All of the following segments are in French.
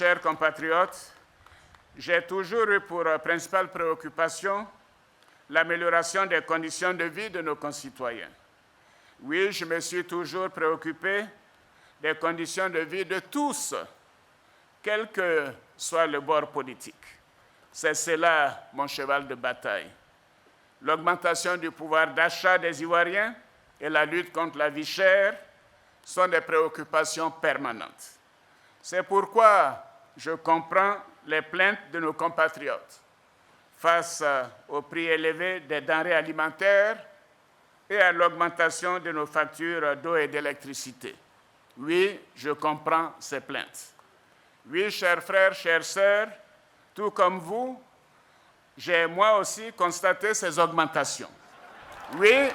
chers compatriotes, j'ai toujours eu pour principale préoccupation l'amélioration des conditions de vie de nos concitoyens. Oui, je me suis toujours préoccupé des conditions de vie de tous, quel que soit le bord politique. C'est cela mon cheval de bataille. L'augmentation du pouvoir d'achat des Ivoiriens et la lutte contre la vie chère sont des préoccupations permanentes. C'est pourquoi je comprends les plaintes de nos compatriotes face au prix élevé des denrées alimentaires et à l'augmentation de nos factures d'eau et d'électricité. Oui, je comprends ces plaintes. Oui, chers frères, chères sœurs, tout comme vous, j'ai moi aussi constaté ces augmentations. Oui,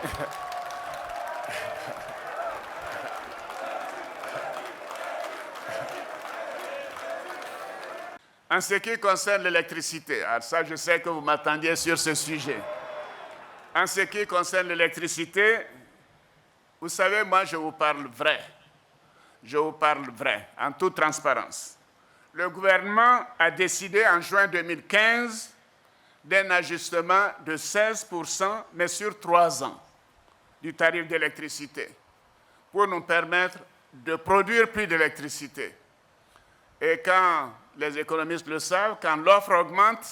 en ce qui concerne l'électricité, alors ça je sais que vous m'attendiez sur ce sujet. En ce qui concerne l'électricité, vous savez, moi je vous parle vrai. Je vous parle vrai, en toute transparence. Le gouvernement a décidé en juin 2015 d'un ajustement de 16%, mais sur 3 ans, du tarif d'électricité, pour nous permettre de produire plus d'électricité. Et quand les économistes le savent, quand l'offre augmente,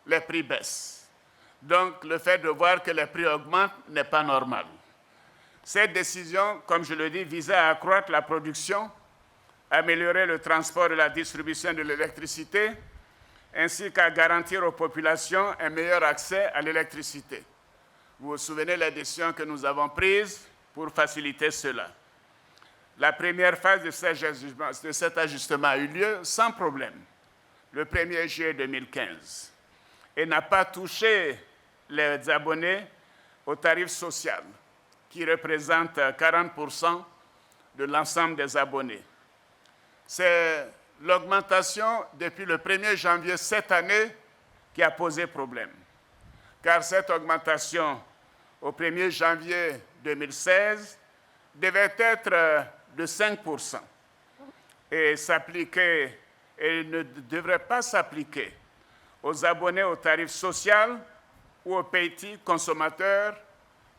les prix baissent. Donc, le fait de voir que les prix augmentent n'est pas normal. Cette décision, comme je le dis, visait à accroître la production, améliorer le transport et la distribution de l'électricité, ainsi qu'à garantir aux populations un meilleur accès à l'électricité. Vous vous souvenez des décisions que nous avons prises pour faciliter cela. La première phase de cet ajustement a eu lieu sans problème, le 1er juillet 2015, et n'a pas touché les abonnés au tarif social, qui représente 40% de l'ensemble des abonnés. C'est l'augmentation depuis le 1er janvier cette année qui a posé problème, car cette augmentation au 1er janvier 2016 devait être de 5% et ne devrait pas s'appliquer aux abonnés au tarif social ou aux petits consommateurs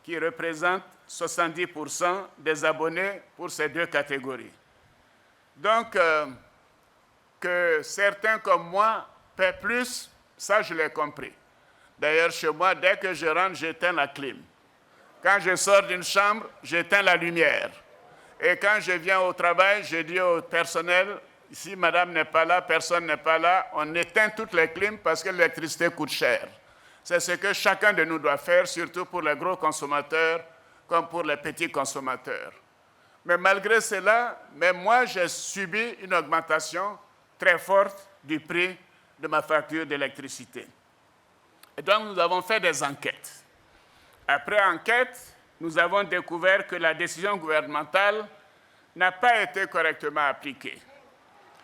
qui représentent 70% des abonnés pour ces deux catégories. Donc, que certains comme moi paient plus, ça je l'ai compris. D'ailleurs, chez moi, dès que je rentre, j'éteins la clim. Quand je sors d'une chambre, j'éteins la lumière. Et quand je viens au travail, je dis au personnel, si madame n'est pas là, personne n'est pas là, on éteint toutes les clims parce que l'électricité coûte cher. C'est ce que chacun de nous doit faire, surtout pour les gros consommateurs comme pour les petits consommateurs. Mais malgré cela, même moi, j'ai subi une augmentation très forte du prix de ma facture d'électricité. Et donc, nous avons fait des enquêtes. Après enquête, nous avons découvert que la décision gouvernementale n'a pas été correctement appliquée.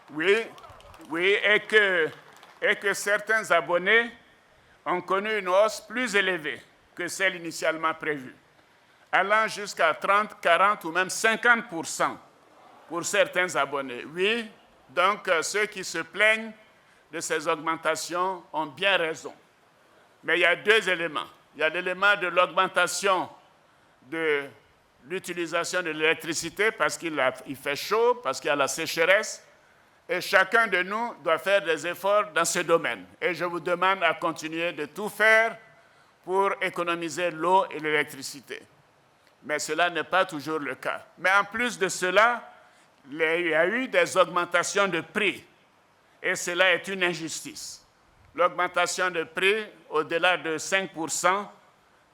Oui, et que certains abonnés ont connu une hausse plus élevée que celle initialement prévue, allant jusqu'à 30, 40 ou même 50% pour certains abonnés. Oui, donc ceux qui se plaignent de ces augmentations ont bien raison. Mais il y a deux éléments. Il y a l'élément de l'augmentation de l'utilisation de l'électricité parce qu'il fait chaud, parce qu'il y a la sécheresse. Et chacun de nous doit faire des efforts dans ce domaine. Et je vous demande à continuer de tout faire pour économiser l'eau et l'électricité. Mais cela n'est pas toujours le cas. Mais en plus de cela, il y a eu des augmentations de prix. Et cela est une injustice. L'augmentation de prix au-delà de 5%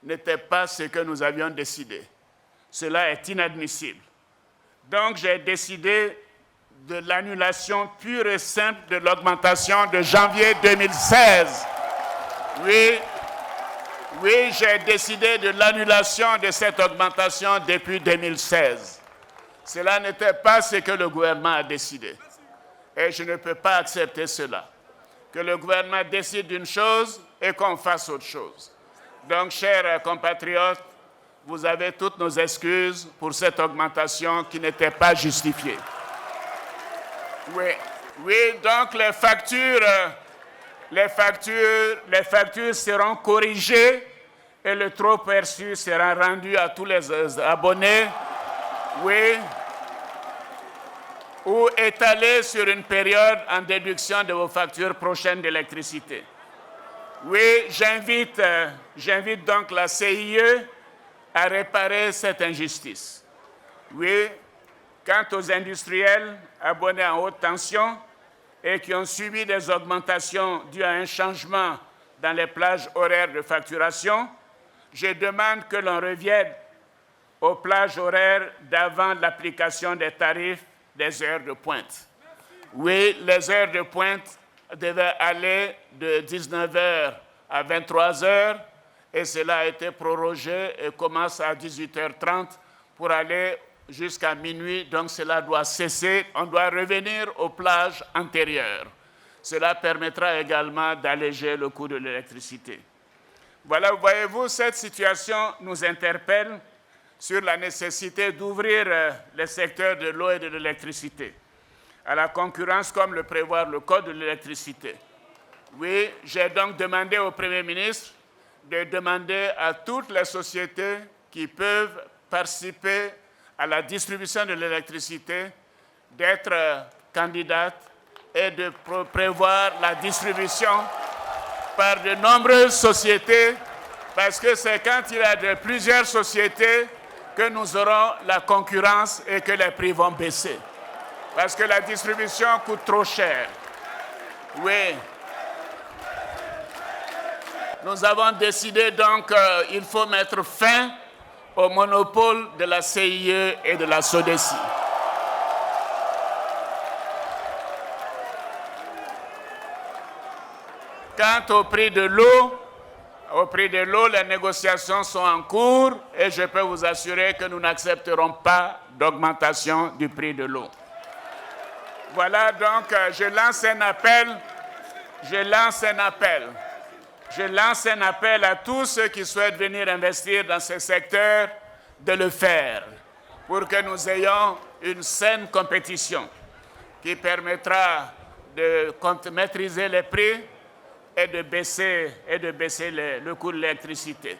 n'était pas ce que nous avions décidé. Cela est inadmissible. Donc j'ai décidé de l'annulation pure et simple de l'augmentation de janvier 2016. Oui, j'ai décidé de l'annulation de cette augmentation depuis 2016. Cela n'était pas ce que le gouvernement a décidé. Et je ne peux pas accepter cela. Que le gouvernement décide d'une chose et qu'on fasse autre chose. Donc, chers compatriotes, vous avez toutes nos excuses pour cette augmentation qui n'était pas justifiée. Oui, donc les factures seront corrigées et le trop perçu sera rendu à tous les abonnés. Oui. Ou étalé sur une période en déduction de vos factures prochaines d'électricité. Oui, j'invite donc la CIE à réparer cette injustice. Oui, quant aux industriels abonnés en haute tension et qui ont subi des augmentations dues à un changement dans les plages horaires de facturation, je demande que l'on revienne aux plages horaires d'avant l'application des tarifs des heures de pointe. Oui, les heures de pointe devaient aller de 19h à 23h et cela a été prorogé et commence à 18h30 pour aller jusqu'à minuit. Donc cela doit cesser. On doit revenir aux plages antérieures. Cela permettra également d'alléger le coût de l'électricité. Voilà, voyez-vous, cette situation nous interpelle sur la nécessité d'ouvrir les secteurs de l'eau et de l'électricité à la concurrence comme le prévoit le Code de l'électricité. Oui, j'ai donc demandé au Premier ministre de demander à toutes les sociétés qui peuvent participer à la distribution de l'électricité d'être candidates et de prévoir la distribution par de nombreuses sociétés, parce que c'est quand il y a de plusieurs sociétés que nous aurons la concurrence et que les prix vont baisser. Parce que la distribution coûte trop cher. Oui. Nous avons décidé donc qu'il faut mettre fin au monopole de la CIE et de la SODECI. Quant au prix de l'eau, les négociations sont en cours et je peux vous assurer que nous n'accepterons pas d'augmentation du prix de l'eau. Voilà, donc je lance un appel à tous ceux qui souhaitent venir investir dans ce secteur de le faire pour que nous ayons une saine compétition qui permettra de maîtriser les prix et de baisser le coût de l'électricité.